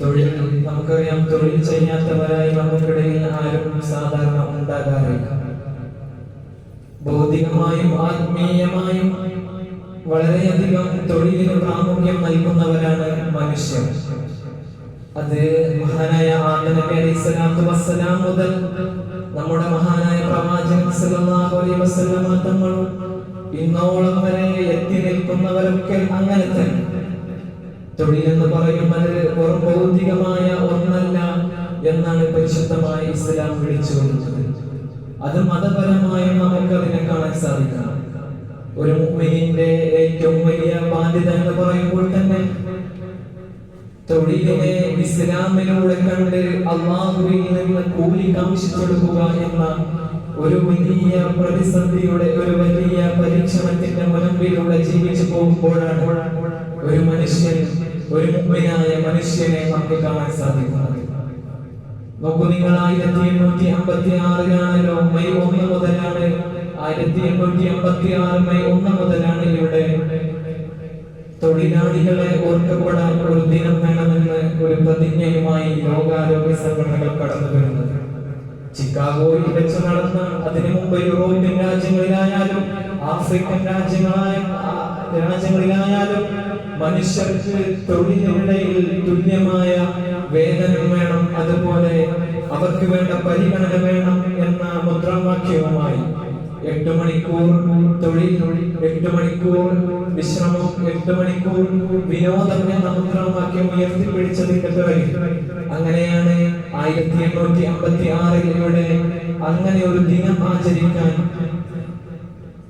തൊഴിൽ നമുക്കറിയാം, തൊഴിൽ ചെയ്യാത്തവരായി നമുക്കിടയിൽ ആരും സാധാരണ ഉണ്ടാകാറില്ല. ഭൗതികമായും ആത്മീയമായും വളരെയധികം തൊഴിലിന് പ്രാമുഖ്യം നൽകുന്നവരാണ് മനുഷ്യർ. അത് മഹാനായ ആദം നബി അലൈഹിസ്സലാത്തു വസ്സലാം മുതൽ നമ്മുടെ മഹാനായ പ്രവാചകൻ സല്ലല്ലാഹു അലൈഹി വസല്ലം തങ്ങളും ഇന്നോളം വരെ എത്തി നിൽക്കുന്നവരൊക്കെ അങ്ങനെ തന്നെ. തൊഴിലെന്ന് പറയുന്നത് വെറും ഭൗതികമായ ഒന്നല്ല എന്നാണ് പരിശുദ്ധമായ ഇസ്ലാം വിളിച്ചു കൊടുത്തത്. അത് മതപരമായും നമുക്ക് അതിനെ കാണാൻ സാധിക്കണം. ഒരു മുഅ്മിനിന്റെ ഏറ്റവും വലിയ ബാധ്യത എന്ന് പറയുമ്പോൾ തന്നെ തൊഴിലിനെ ഇസ്ലാമിലൂടെ കണ്ട് അല്ലാഹുവിൽ നിന്ന് കൂലി കാംക്ഷിച്ചെടുക്കുക എന്ന ഒരു വലിയ പ്രതിസന്ധിയുടെ, ഒരു വലിയ പരീക്ഷണത്തിന്റെ മുൻപിലൂടെ ജീവിച്ചു പോകുമ്പോഴാണ് ഒരു മനുഷ്യൻ, ഒരു മുഅ്മിനായ മനുഷ്യനെ നമുക്ക് കാണാൻ സാധിക്കുന്നത്. നോക്കൂ, നിങ്ങൾ 1856 മെയ് 1 മുതലാണ് 1856 മെയ് 1 മുതലാണ് ഇവിടെ തൊഴിലാളികളെ ഓർക്കപ്പെടാൻ ഒരു ദിനം വേണമെന്ന് ഒരു പ്രതിജ്ഞയുമായി ലോകാരോഗ്യ സംഘടനകൾ കടന്നു വരുന്നത്. ചിക്കാഗോയിൽ വെച്ച് നടന്ന, അതിനു മുമ്പ് യൂറോപ്യൻ രാജ്യങ്ങളിലായാലും ആഫ്രിക്കൻ രാജ്യങ്ങളിലായാലും മനുഷ്യർക്ക് തൊഴിലിനിടയിൽ തുല്യമായ വേതനം വേണം, അതുപോലെ അവർക്ക് വേണ്ട പരിഗണന വേണം എന്ന മുദ്രാവാക്യവുമായി 8 മണിക്കൂർ തൊഴിൽ, 8 മണിക്കൂർ വിശ്രമം, 8 മണിക്കൂർ വിനോദം എന്ന മുദ്രാവാക്യം ഉയർത്തിപ്പിടിച്ചതിന്റെ പിറകിൽ അങ്ങനെയാണ് 1856 ഇവിടെ അങ്ങനെ ഒരു ദിനം ആചരിക്കാൻ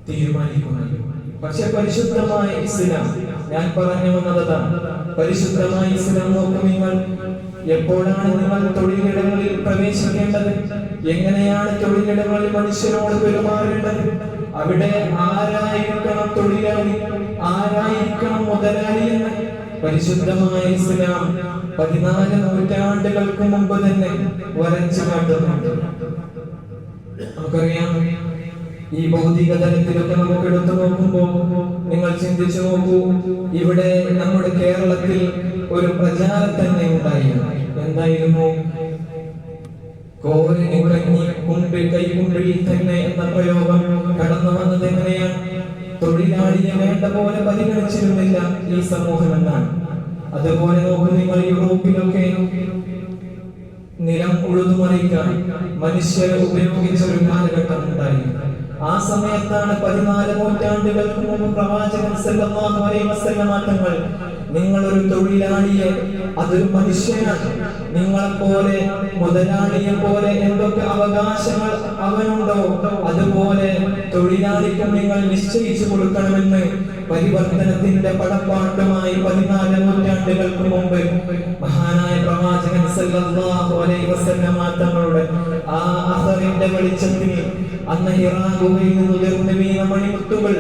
തീരുമാനിക്കുന്നത്. പക്ഷെ പരിശുദ്ധമായ ഇസ്ലാം, ഞാൻ പറഞ്ഞു വന്നതാണ്, പരിശുദ്ധമായ ഇസ്ലാം നോക്കും നിങ്ങൾ. എപ്പോഴാണ് നിങ്ങൾ തൊഴിലിടങ്ങളിൽ പ്രവേശിക്കേണ്ടത്? എങ്ങനെയാണ് തൊഴിലിടങ്ങളിൽ മനുഷ്യനോട് പെരുമാറേണ്ടത്? അവിടെ ആരായിരിക്കണം തൊഴിലാളി, ആരായിരിക്കണം മുതലാളി എന്ന് പരിശുദ്ധമായ ഇസ്ലാം 14 നൂറ്റാണ്ടുകൾക്ക് മുമ്പ് തന്നെ വരച്ചു കാട്ടുന്നുണ്ട്. നമുക്കറിയാം, ഈ ഭൗതിക തലത്തിലൊക്കെ നമുക്ക് എടുത്തു നോക്കുമ്പോൾ നിങ്ങൾ ചിന്തിച്ചു നോക്കൂ, ഇവിടെ നമ്മുടെ കേരളത്തിൽ ഒരു പ്രചാരം തന്നെ ഉണ്ടായിരുന്നു. എന്തായിരുന്നു? കോരിന് കഞ്ഞി കുണ്ടിൽ കൈകുണ്ടിൽ തന്നെ എന്ന പ്രയോഗം കടന്നു വന്നത് എങ്ങനെയാണ്? തൊഴിലാളിയെ വേണ്ട പോലെ പരിഗണിച്ചിരുന്നില്ല ഈ സമൂഹം എന്നാണ്. അതുപോലെ നോക്കൂ നിങ്ങൾ, യൂറോപ്പിലൊക്കെ നിലം ഉഴുതുമറിക്കാൻ മനുഷ്യരെ ഉപയോഗിച്ച ഒരു കാലഘട്ടം ഉണ്ടായിരുന്നു. ആ സമയത്താണ് 14 നൂറ്റാണ്ടുകൾക്ക് മുമ്പ് പ്രവാചകൻ സല്ലല്ലാഹു അലൈഹി വസല്ലം തങ്ങൾ, നിങ്ങളൊരു തൊഴിലാളിയെ, അതൊരു മനുഷ്യനാണ്, നിങ്ങളെപ്പോലെ മുതലാളിയെ പോലെ എന്തൊക്കെ അവകാശങ്ങൾ അവനുണ്ടോ അതുപോലെ തൊഴിലാളിക്കും നിങ്ങൾ നിശ്ചയിച്ചു കൊടുക്കണമെന്ന് പരിവർത്തനത്തിന്റെ പടപ്പാട്ടുമായി 14 നൂറ്റാണ്ടുകൾക്ക് മുമ്പ് മഹാനായ പ്രവാചകൻ സല്ലല്ലാഹു അലൈഹി വസല്ലം തങ്ങളുടെ ആ അസറിന്റെ വെളിച്ചത്തിൽ അന്ന് ഹിറാ ഗുഹയിൽ നിന്ന് ഉയർന്നു വീണ മണിമുത്തുകൾ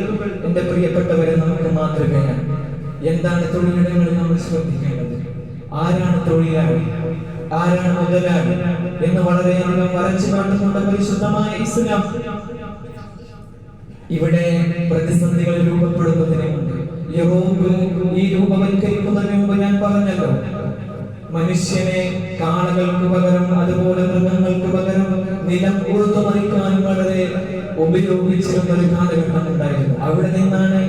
എന്റെ പ്രിയപ്പെട്ടവരെ നമുക്ക് മാതൃകയാണ്. എന്താണ് തൊഴിലിടങ്ങളിൽ നമ്മൾ ശ്രദ്ധിക്കേണ്ടത്? ആരാണ് തൊഴിലാളി, ആരാണ് മുതലാളി എന്ന് വളരെയധികം വരച്ചു കാട്ടുന്നുണ്ട് പരിശുദ്ധമായ ഇസ്ലാം. ഇവിടെ പ്രതിസന്ധികൾ രൂപപ്പെടുന്നതിന് മുമ്പ്, യൂറോപ്പ് ഈ രൂപവൽക്കരിക്കുന്നതിന് മുമ്പ് ഞാൻ പറഞ്ഞല്ലോ, മനുഷ്യനെ കാളകൾക്ക് പകരം, അതുപോലെ മൃഗങ്ങൾക്ക് പകരം നിലം ഉഴുതുമറിക്കാൻ വളരെ ഉപയോഗിച്ചിരുന്ന ഒരു കാലഘട്ടം ഉണ്ടായിരുന്നു. അവിടെ നിന്നാണ്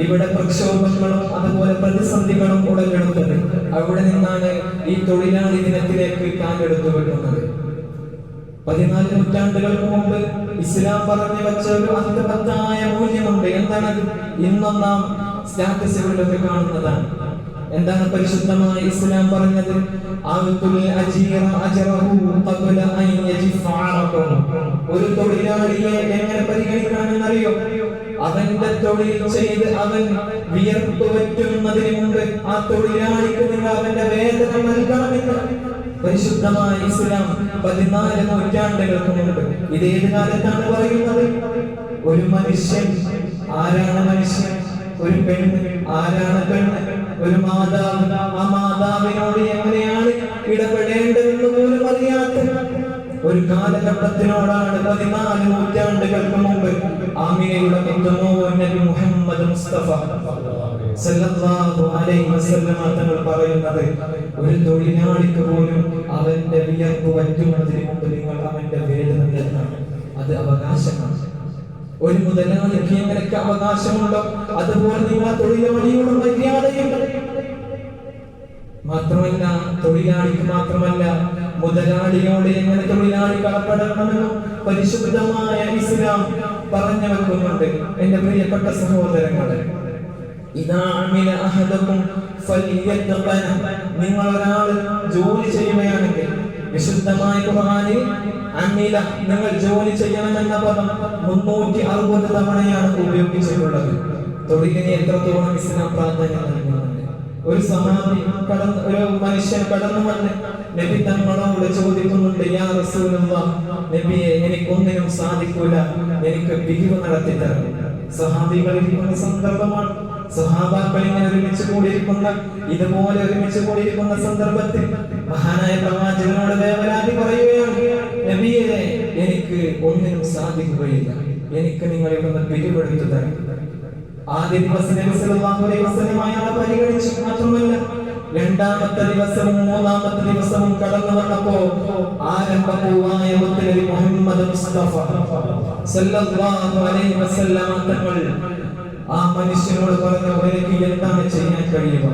ഇവിടെ പ്രക്ഷോഭങ്ങളും അതുപോലെ പ്രതിസന്ധികളും ഉടലെടുത്തത്. അവിടെ നിന്നാണ് ഈ തൊഴിലാളി ദിനത്തിലേക്ക് കാലെടുത്തു വെക്കുന്നത്. 14 നൂറ്റാണ്ടുകൾക്ക് മുമ്പ് ഇസ്ലാം പറഞ്ഞു വെച്ച ഒരു അർത്ഥവത്തായ മൂല്യമുണ്ട്. എന്താണത്? ഇന്നും നാം സ്റ്റാറ്റസുകളിലൊക്കെ കാണുന്നതാണ്. എന്താണ് പരിശുദ്ധമായ ഇസ്ലാം പറഞ്ഞത്? ഒരു തൊഴിലാളിയെ എങ്ങനെ പരിഗണിക്കണമെന്നറിയോ? അവന്റെ തൊഴിൽ ചെയ്ത് അവൻ വിയർപ്പ് പറ്റുന്നതിന് മുമ്പ് ആ തൊഴിലാളിക്ക് നിങ്ങൾ അവന്റെ വേതനം നൽകണമെന്ന് പരിശുദ്ധമായ ഇസ്ലാം 14 നൂറ്റാണ്ടുകൾക്ക് മുമ്പ്. ഇതേത് കാലത്താണ് പറയുന്നത്? ഒരു മനുഷ്യൻ, ആരാണ് മനുഷ്യൻ? ഒരു പെണ്ണ്, ആരാണ് പെണ്ണ്? ഒരു മാതാവ്, ആ മാതാവിനോട് എങ്ങനെയാണ് ഇടപെടേണ്ടതെന്ന് പോലും അറിയാത്ത ഒരു കാലഘട്ടത്തിനോടാണ് 14 നൂറ്റാണ്ടുകൾക്ക് മുമ്പ് ആമിനയുടെ മുഹമ്മദ് മുസ്തഫ സല്ലല്ലാഹു അലൈഹി വസല്ലം തങ്ങൾ പറയുന്നത്, ഒരു തൊഴിലാളിക്ക് പോലും അവന്റെ വിയർപ്പ് വറ്റുന്നതിന് മുമ്പ് നിങ്ങൾ അവന്റെ വേതനം നൽകണം. അത് അവകാശമാണ്. ഒരു മുതലാളിക്ക് എങ്ങനെയൊക്കെ അവകാശമുണ്ടോ അതുപോലെ നിങ്ങൾ തൊഴിലാളിയോട് മര്യാദയുണ്ട്. മാത്രമല്ല, തൊഴിലാളിക്ക് മാത്രമല്ല, മുതലാളിയോട് എങ്ങനെ തൊഴിലാളി കടപ്പെടണമെന്നും പരിശുദ്ധമായ ഇസ്ലാം പറഞ്ഞു വെക്കുന്നുണ്ട്. എന്റെ പ്രിയപ്പെട്ട സഹോദരങ്ങളെ, നിങ്ങൾ ഒരാൾ ജോലി ചെയ്യുകയാണെങ്കിൽ വിശുദ്ധമായ ഖുർആനിൽ അമില, നിങ്ങൾ ജോലി ചെയ്യണമെന്ന പദം 360 തവണയാണ് ഉപയോഗിച്ചിട്ടുള്ളത്. തൊഴിലിനെ എത്രത്തോളം ഇസ്ലാം പ്രാധാന്യം നൽകുന്നുണ്ട്. ഒരു മനുഷ്യൻ കടന്നു വന്ന് നബി തങ്ങളോട് ചോദിക്കുന്നുണ്ട്, യാ റസൂലല്ലാഹ്, നബിയെ എനിക്കൊന്നിനും സാധിക്കൂല, എനിക്ക് പിരിവ് നടത്തി തരണം. സഹാബികൾ ഇരിക്കുന്ന സന്ദർഭമാണ്. സഹാബാക്കൾ ഇങ്ങനെ ഒരുമിച്ച് കൂടിയിരിക്കുന്ന സന്ദർഭത്തിൽ മഹാനായ പ്രവാചകനോട് വേവലാതി പറയുകയാണ്, നബിയെ എനിക്ക് ഒന്നിനും സാധിക്കുകയില്ല, എനിക്ക് നിങ്ങൾ ഇവിടുന്ന് പിരിവെടുത്തു തരണം. ആദ്യ ദിവസം നബി സല്ലല്ലാഹു അലൈഹി വസല്ലം അയാളെ പരിഗണിച്ചു. മാത്രമല്ല, രണ്ടാമത്തെ ദിവസവും മൂന്നാമത്തെ ദിവസവും കടന്നു വന്നപ്പോ ആരംഭപൂവായ മുത്തനബി മുഹമ്മദ് മുസ്തഫ സല്ലല്ലാഹു അലൈഹി വസല്ലം തങ്ങൾ ആ മനുഷ്യനോട് പറഞ്ഞു, എനിക്ക് എന്താണ് ചെയ്യാൻ കഴിയുക?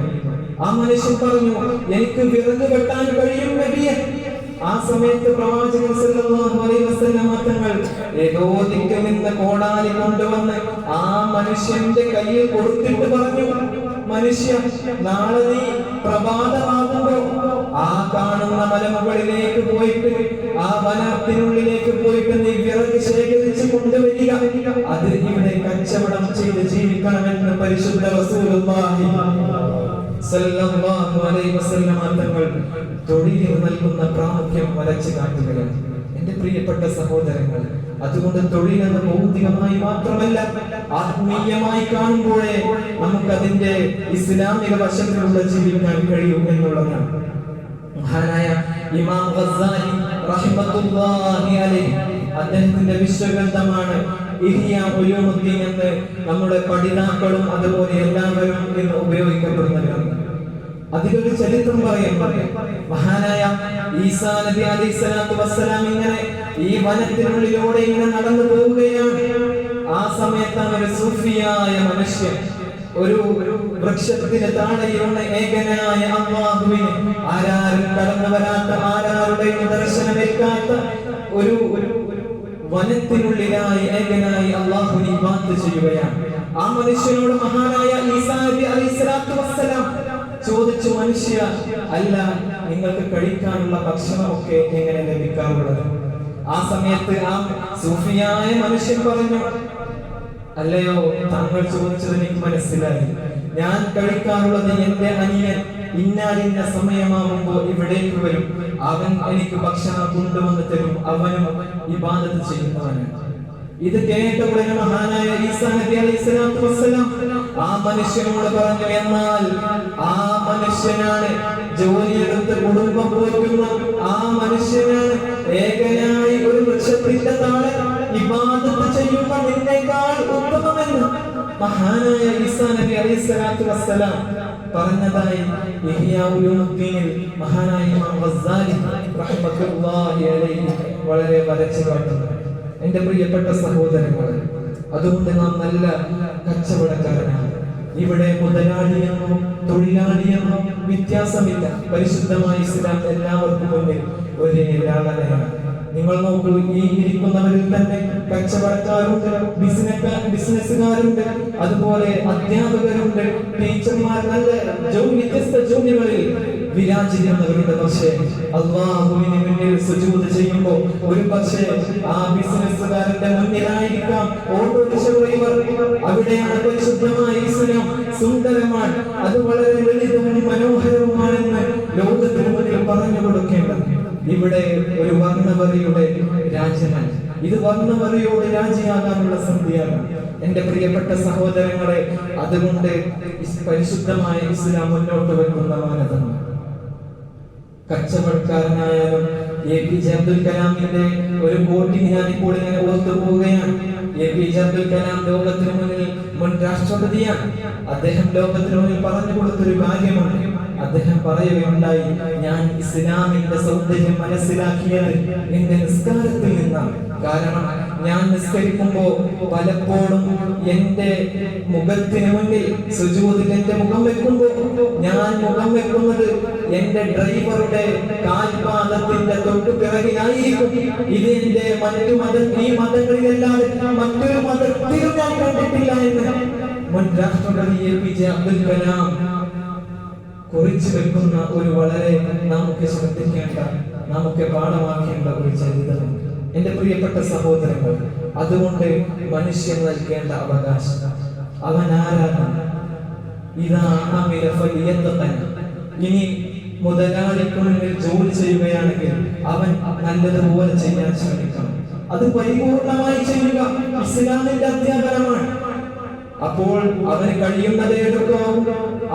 ആ മനുഷ്യൻ പറഞ്ഞു, എനിക്ക് വിറക് വെട്ടാൻ കഴിയും നബിയെ. ആ സമയത്ത് പ്രവാചകൻ സല്ലല്ലാഹു അലൈഹി വസല്ലം തങ്ങൾ ഏതോ ദിക്കിൽ നിന്ന് കോടാലി കൊണ്ടുവന്ന് ആ മനുഷ്യന്റെ കയ്യിൽ കൊടുത്തിട്ട് പറഞ്ഞു, മനുഷ്യ, നാളെ നീ പ്രഭാതമാകുമ്പോ ആ കാണുന്ന മലമുകളിലേക്ക് പോയിട്ട് ആ വനത്തിനുള്ളിലേക്ക് പോയിട്ട് നീ വിറക് ശേഖരിച്ച് കൊണ്ടുവരിക. അത് ഇവിടെ കച്ചവടം ചെയ്ത് ജീവിക്കണമെന്ന് പരിശുദ്ധ റസൂലുള്ളാഹി സല്ലല്ലാഹു അലൈഹി വസല്ലം തങ്ങൾ തൊഴിലിന് നൽകുന്ന പ്രാമുഖ്യം വരച്ചു കാട്ടുകയാണ്. എന്റെ പ്രിയപ്പെട്ട സഹോദരങ്ങൾ, അതുകൊണ്ട് തൊഴിലെന്ന് ഭൗതികമായി മാത്രമല്ല ആത്മീയമായി കാണുമ്പോഴേ നമുക്ക് അതിന്റെ ഇസ്ലാമിക വശങ്ങളിലൂടെ ജീവിക്കാൻ കഴിയും എന്നുള്ളതാണ്. മഹാനായ ഇമാം ഗസ്സാലി റഹിമത്തുല്ലാഹി അലൈഹി അദ്ദേഹത്തിന്റെ വിശ്വഗ്രന്ഥമാണ് ഇഹ്യാ ഉലൂമുദ്ദീൻ എന്ന് നമ്മുടെ പഠിതാക്കളും അതുപോലെ എല്ലാവരും ഇന്ന് ഉപയോഗിക്കപ്പെടുന്ന ഗ്രന്ഥം. അതിലൊരു ചരിത്രം പറയുന്നുണ്ട്. മഹാനായ ഈസാ നബി അലൈഹിസ്സലാത്തു വസ്സലാം ഇങ്ങനെ ഈ വനത്തിനുള്ളിലൂടെ ഇങ്ങനെ നടന്നു പോവുകയാണ്. ആ സമയത്താണ് ഒരു സൂഫിയായ മനുഷ്യൻ ഒരു വൃക്ഷത്തിന് താഴെയുള്ള ഏകനായ അല്ലാഹുവിനെ, ആരാരും കടന്നു വരാത്ത, ആരാരുടെയും ദർശനമേൽക്കാത്ത ഒരു വനത്തിനുള്ളിലായി ഏകനായി അല്ലാഹുവിനെ ഇബാദത്ത് ചെയ്യുകയാണ്. ആ മനുഷ്യനോട് മഹാനായ ഈസാ നബി അലൈഹിസ്സലാത്തു വസ്സലാം ചോദിച്ചു, മനുഷ്യ, അല്ല നിങ്ങൾക്ക് കഴിക്കാനുള്ള ഭക്ഷണമൊക്കെ എങ്ങനെ ലഭിക്കാറുള്ളത്? ആ സമയത്ത് ആ സൂഫിയായ മനുഷ്യൻ പറഞ്ഞു, അല്ലയോ, താങ്കൾ ചോദിച്ചത് എനിക്ക് മനസ്സിലായി. ഞാൻ കഴിക്കാറുള്ളത് എന്റെ അനിയൻ ഇന്നാലിന്ന സമയമാകുമ്പോ ഇവിടേക്ക് വരും, അവൻ എനിക്ക് ഭക്ഷണം കൊണ്ടുവന്ന് തരും, അവനും ഇബാദത്ത് ചെയ്യുന്നവനാണ്. ഇത് കേട്ട ഉടനെ മഹാനായ ഈസാ നബി അലൈഹിസ്സലാത്തു വസ്സലാം ആ മനുഷ്യനോട് പറഞ്ഞു, എന്നാൽ ആ മനുഷ്യനാണ് ജോലിയെടുത്ത് കുടുംബം പോറ്റുന്ന ആ മനുഷ്യനാണ് ഏകനായി ഒരു വൃക്ഷത്തിന്റെ താഴെ ഇബാദത്ത് ചെയ്യുന്ന നിന്നേക്കാൾ ഉത്തമമെന്ന് മഹാനായ ഈസാ നബി അലൈഹിസ്സലാത്തു വസ്സലാം പറഞ്ഞതായി ഇഹ്യാ ഉലൂമുദ്ദീനിൽ മഹാനായ ഇമാം ഗസ്സാലി റഹിമത്തുല്ലാഹി അലൈഹി വളരെ വരച്ചു കാട്ടുന്നു. എന്റെ പ്രിയപ്പെട്ട സഹോദരങ്ങളെ, അതുകൊണ്ട് നാം നല്ല കച്ചവടക്കാരനാണ്. ഇവിടെ മുതലാളിയെന്നോ തൊഴിലാളിയെന്നോ വ്യത്യാസമില്ല. പരിശുദ്ധമായ ഇസ്ലാം എല്ലാവർക്കും മുന്നിൽ ഒരേ ലാളനയാണ്. നിങ്ങൾ നോക്കൂ, ഈ ഇരിക്കുന്നവരിൽ തന്നെ കച്ചവടക്കാരുണ്ട്, ബിസിനസ്സുകാരുണ്ട്, അതുപോലെ അധ്യാപകരുണ്ട്, ടീച്ചർമാർ, നല്ല വ്യത്യസ്ത ജോലികളിൽ വിരാജിക്കുന്നവരുണ്ട്. പക്ഷേ അല്ലാഹുവിന് മുന്നിൽ സുജൂദ് ചെയ്യുമ്പോൾ ഒരു പക്ഷേ ആ ബിസിനസ്സുകാരന്റെ മുന്നിലായിരിക്കാം ഓട്ടോറിക്ഷ ഡ്രൈവർ. അവിടെയാണ് പരിശുദ്ധമായ ഇസ്ലാം സുന്ദരമാണ്, അത് വളരെ ലളിതവും മനോഹരവുമാണെന്ന് ലോകത്തിന് മുന്നിൽ പറഞ്ഞു കൊടുക്കേണ്ടത്. ഇവിടെ ഒരു വർണ്ണവരിയുടെ രാജ്യമാണ്. ഇത് വർണ്ണവരിയോട് രാജിയാകാനുള്ള സന്ധിയാണ്. എന്റെ പ്രിയപ്പെട്ട സഹോദരങ്ങളെ, അതുകൊണ്ട് പരിശുദ്ധമായ ഇസ്ലാം മുന്നോട്ട് വെക്കുന്ന മാനദണ്ഡം, കച്ചവടക്കാരനായാലും APJ അബ്ദുൽ കലാമിന്റെ ഒരു കോട്ടിങ് ഞാൻ ഇപ്പോൾ ഇങ്ങനെ ഓർത്തു പോവുകയാണ്. APJ അബ്ദുൽ കലാം ലോകത്തിന് മുന്നിൽ മുൻ രാഷ്ട്രപതിയാണ്. അദ്ദേഹം ലോകത്തിന് മുന്നിൽ പറഞ്ഞു കൊടുത്തൊരു കാര്യമാണ്. അദ്ദേഹം പറയുകയുണ്ടായി, ഞാൻ ഇസ്ലാമിന്റെ സൗന്ദര്യം മനസ്സിലാക്കിയത് എന്റെ നിസ്കാരത്തിൽ നിന്നാണ്. കാരണം ഞാൻ നിസ്കരിക്കുമ്പോ പലപ്പോഴും എന്റെ മുഖത്തിന് മുന്നിൽ സുജൂദിൽ എന്റെ മുഖം വെക്കുമ്പോ ഞാൻ മുഖം വെക്കുന്നത് എന്റെ ഡ്രൈവറുടെ കാൽപാദത്തിന്റെ തൊട്ടു പിറകിലായിരിക്കും. ഇത് എന്റെ ഈ മതങ്ങളിലല്ലാതെ മറ്റൊരു മതത്തിലും ഞാൻ കണ്ടിട്ടില്ല എന്ന് മുൻ രാഷ്ട്രപതി APJ അബ്ദുൽ കലാം കുറിച്ചു വെക്കുന്ന ഒരു വളരെ നമുക്ക് ശ്രദ്ധിക്കേണ്ട, നമുക്ക് പാഠമാക്കേണ്ട ഒരു ചരിത്രം. എന്റെ പ്രിയപ്പെട്ട സഹോദരങ്ങൾ, അതുകൊണ്ട് മനുഷ്യൻ നൽകേണ്ട അവകാശം അവൻ ആരാണ്? ഇനി മുതലാളിക്കുള്ളിൽ ജോലി ചെയ്യുകയാണെങ്കിൽ അവൻ നല്ലതുപോലെ ചെയ്യാൻ ശ്രമിക്കണം. അത് പരിപൂർണമായി ചെയ്യുക ഇസ്ലാമിന്റെ അധ്യാപനമാണ്. അപ്പോൾ അവന് കഴിയുന്നത് എടുക്കണം.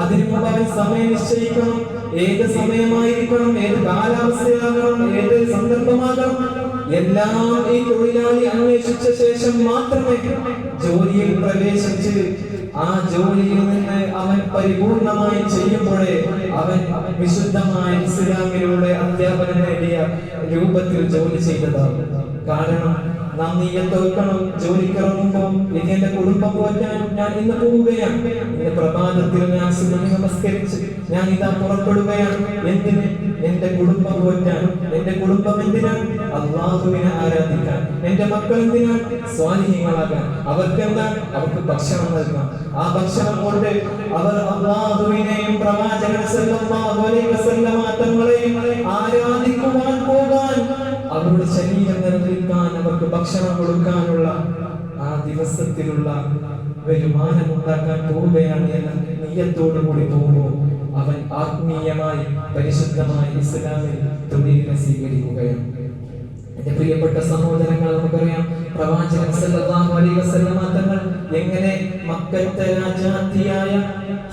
അതിനു മുമ്പ് അവൻ സമയം നിശ്ചയിക്കണം. ഏത് സമയമായിരിക്കണം, ഏത് കാലാവസ്ഥയാകണം, ഏത് സന്ദർഭമാകണം, എല്ലാം ഈ തൊഴിലാളി അന്വേഷിച്ച ശേഷം മാത്രമേ ജോലിയിൽ പ്രവേശിച്ച് ആ ജോലിയിൽ നിന്ന് അവൻ പരിപൂർണമായി ചെയ്യുമ്പോഴേ അവൻ വിശുദ്ധമായ ഇസ്ലാമിലൂടെ അധ്യാപനം നേടിയ രൂപത്തിൽ ജോലി ചെയ്തതാകും. കാരണം നാം നീയത്ത് വെക്കണം. ജോലിക്കിറങ്ങുമ്പോൾ ഇനി എന്റെ കുടുംബം പോറ്റാൻ ഞാൻ ഇന്ന് പോവുകയാണ്. ഇന്ന് പ്രഭാതത്തിൽ ഞാൻ സുബ്ഹ് നമസ്കരിച്ച് ഞാൻ ഇതാ പുറപ്പെടുകയാണ്. എന്തിന്? എന്റെ കുടുംബം പോറ്റാൻ. എന്റെ കുടുംബം എന്തിനാണ്? അല്ലാഹുവിനെ ആരാധിക്കാൻ. എന്റെ മക്കൾ എന്തിനാണ്? സ്വാലിഹീങ്ങളാകാൻ. അവർക്കെന്താണ്? അവർക്ക് ഭക്ഷണം നൽകാം. ആ ഭക്ഷണം കൊണ്ട് അവർ അല്ലാഹുവിനെയും പ്രവാചകൻ സല്ലല്ലാഹു അലൈഹി വസല്ലം തങ്ങളെയും ആരാധിക്കുവാൻ പോകാൻ, അവരുടെ ശരീരം നിലനിൽക്കാൻ, അവർക്ക് ഭക്ഷണം കൊടുക്കാനുള്ള ആ ദിവസത്തിലുള്ള വരുമാനം ഉണ്ടാക്കാൻ പോവുകയാണ് എന്ന നിയ്യത്തോടു കൂടി പോകുമ്പോൾ അവൻ ആത്മീയമായി പരിശുദ്ധമായി ഇസ്ലാമിൽ തൊഴിലിനെ സ്വീകരിക്കുകയാണ്. എന്റെ പ്രിയപ്പെട്ട സഹോദരങ്ങൾ, നമുക്കറിയാം പ്രവാചകൻ സല്ലല്ലാഹു അലൈഹി വസല്ലം തങ്ങൾ എങ്ങനെ മക്കത്തെ രാജാത്തിയായ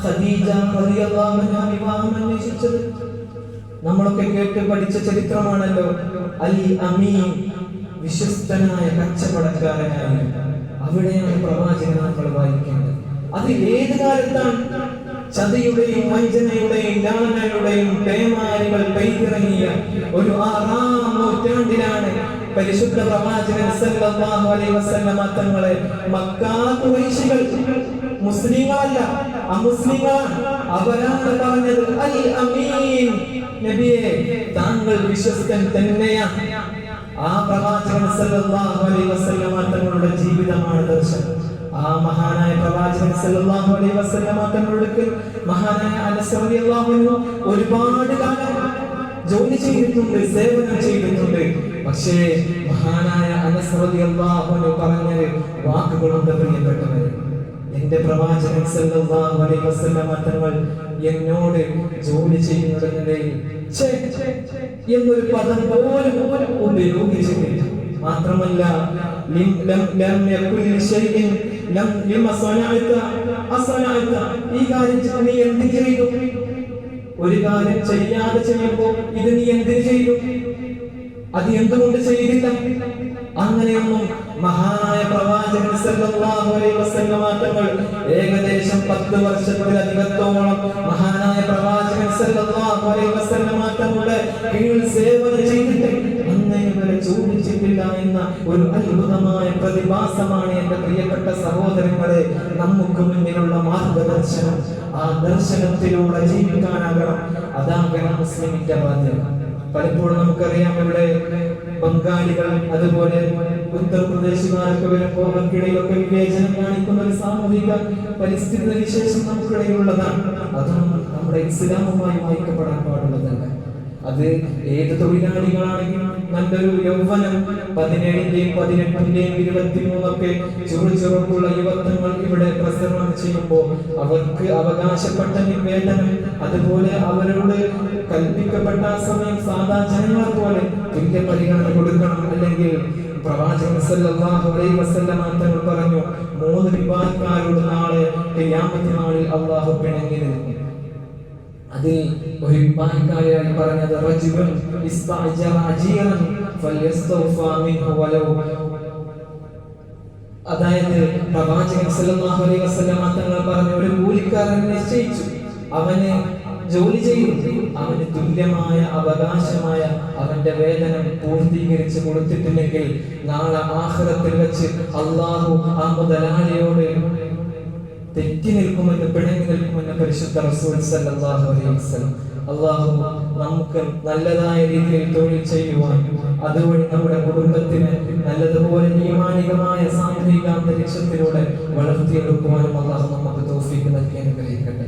ഖദീജ റളിയല്ലാഹു അൻഹാ വിവാഹം അന്വേഷിച്ചത് നമ്മളൊക്കെ കേട്ട് പഠിച്ച ചരിത്രമാണല്ലോ. അൽ അമീൻ, വിശ്വസ്തനായ കച്ചവടക്കാരനായ, അവിടെയാണ് പ്രവാചകൻ നമ്മൾ വായിക്കേണ്ടത്. അത് ഏത് കാലത്താണ്? ചതിയുടെയും വഞ്ചനയുടെയും ലാളനയുടെയും പേമാരികൾ പെയ്തിറങ്ങിയ ഒരു 6-ാം നൂറ്റാണ്ടിലാണ് പരിശുദ്ധ പ്രവാചകൻ സല്ലല്ലാഹു അലൈഹി വസല്ലം തങ്ങളെ മക്കാ ഖുറൈശികൾ, മുസ്ലിങ്ങളല്ല അമുസ്ലിങ്ങളാണ്, അവരാണ് പറഞ്ഞത് അൽ അമീൻ, നബിയെ താങ്കൾ വിശ്വസ്തൻ തന്നെയാണ്. ആ പ്രവാചകൻ സല്ലല്ലാഹു അലൈഹി വസല്ലം തങ്ങളുടെ ജീവിതമാണ് ദർശനം. ആ മഹാനായ പ്രവാചകൻ സല്ലല്ലാഹു അലൈഹി വസല്ലം തങ്ങളുടെ മഹാനായ അനസ് റളിയല്ലാഹു അൻഹു ഒരുപാട് കാലം ജോലി ചെയ്തിട്ടുണ്ട്, സേവനം ചെയ്തിട്ടുണ്ട്. പക്ഷേ മഹാനായ അനസ് റളിയല്ലാഹു അൻഹു പറഞ്ഞ വാക്കുകളുണ്ട് പ്രിയപ്പെട്ടവരെ. എന്റെ പ്രവാചകൻ സല്ലല്ലാഹു അലൈഹി വസല്ലം തങ്ങൾ എന്നോട് ജോലി ചെയ്യുന്നതിനിടയിൽ എന്നൊരു പദം പോലും ഉപയോഗിച്ചിട്ടില്ല. മാത്രമല്ല ഈ കാര്യം നീ എന്ത് ചെയ്തു? ഒരു കാര്യം ചെയ്യാതെ ചെയ്യുമ്പോ ഇത് നീ എന്തിനു ചെയ്തു? അത് എന്തുകൊണ്ട് ചെയ്തില്ല? അങ്ങനെയൊന്നും മഹാനായ പ്രവാചകൻ സല്ലല്ലാഹു അലൈഹി വസല്ലം തങ്ങൾ ഏകദേശം 10 വർഷത്തിലധികത്തോളം മഹാനായ പ്രവാചകൻ സല്ലല്ലാഹു അലൈഹി വസല്ലം തങ്ങളുടെ കീഴിൽ സേവനം ചെയ്തിട്ട് അന്നേ വരെ ചോദിച്ചിട്ടില്ല എന്ന ഒരു അത്ഭുതമായ പ്രതിഭാസമാണ് എന്റെ പ്രിയപ്പെട്ട സഹോദരങ്ങളെ നമുക്ക് മുന്നിലുള്ള മാർഗദർശനം. ആ ദർശനത്തിലൂടെ ജീവിക്കാനാകണം. അതാകണം മുസ്ലിമിന്റെ ബാധ്യത. പലപ്പോഴും നമുക്കറിയാം, ഇവിടെ ബംഗാളികൾ അതുപോലെ ഉത്തർപ്രദേശുകാരൊക്കെ വരുമ്പോൾ അവർക്കിടയിലൊക്കെ വിവേചനം കാണിക്കുന്ന ഒരു സാമൂഹിക പരിസ്ഥിതി വിശേഷം നമുക്കിടയിലുള്ളതാണ്. അതൊന്നും നമ്മുടെ ഇസ്ലാമുമായി വായിക്കപ്പെടാൻ പാടുള്ളതല്ല. അത് ഏത് തൊഴിലാളികളാണെങ്കിലും നല്ലൊരു യൗവനം 17-ന്റെയും 18-ന്റെയും 23-ഒക്കെ ചെറുപ്പുള്ള യുവത്വങ്ങൾ ഇവിടെ പ്രസരണം ചെയ്യുമ്പോൾ അവർക്ക് അവകാശപ്പെട്ട വേതനം, അതുപോലെ അവരോട് കൽപ്പിക്കപ്പെട്ട സമയം സാധാ ജനങ്ങളെ പോലെ തുല്യ പരിഗണന കൊടുക്കണം. അല്ലെങ്കിൽ പ്രവാചകൻ സല്ലല്ലാഹു അലൈഹി വസല്ലം തങ്ങൾ പറഞ്ഞു, 3 വിഭാഗക്കാരോട് നാളെ ഖിയാമത്ത് നാളിൽ അല്ലാഹു പിണങ്ങി നിൽക്കും. അതിൽ ഒരു വിഭാഗക്കാരായി പറഞ്ഞത് റജുലുൻ ഇസ്തഅജറ അജീറൻ ഫൽയസ്തൗഫാ മിൻഹു വലൗ. അതായത് പ്രവാചകൻ സല്ലല്ലാഹു അലൈഹി വസല്ലം തങ്ങൾ പറഞ്ഞ ഒരു കൂലിക്കാരനെ നിശ്ചയിച്ചു, അവന് ജോലി ചെയ്തു, അവന് തുല്യമായ അവകാശമായ അവന്റെ വേതനം പൂർത്തീകരിച്ച് കൊടുത്തിട്ടില്ലെങ്കിൽ നാളെ ആഖിറത്തിൽ വെച്ച് അല്ലാഹു ആ മുതലാളിയോട് തെറ്റി നിൽക്കുമെന്ന്, പിണങ്ങി നിൽക്കുമെന്ന് പരിശുദ്ധ റസൂൽ സല്ലല്ലാഹു അലൈഹി വസല്ലം. അല്ലാഹു നമുക്ക് നല്ലതായ രീതിയിൽ തൊഴിൽ ചെയ്യുവാൻ, അതുവഴി നമ്മുടെ കുടുംബത്തിന് നല്ലതുപോലെ ഈമാനികമായ സാമൂഹിക അന്തരീക്ഷത്തിലൂടെ വളർത്തിയെടുക്കുവാനും അല്ലാഹു നമുക്ക് തൗഫീഖ് നൽകി അനുഗ്രഹിക്കട്ടെ.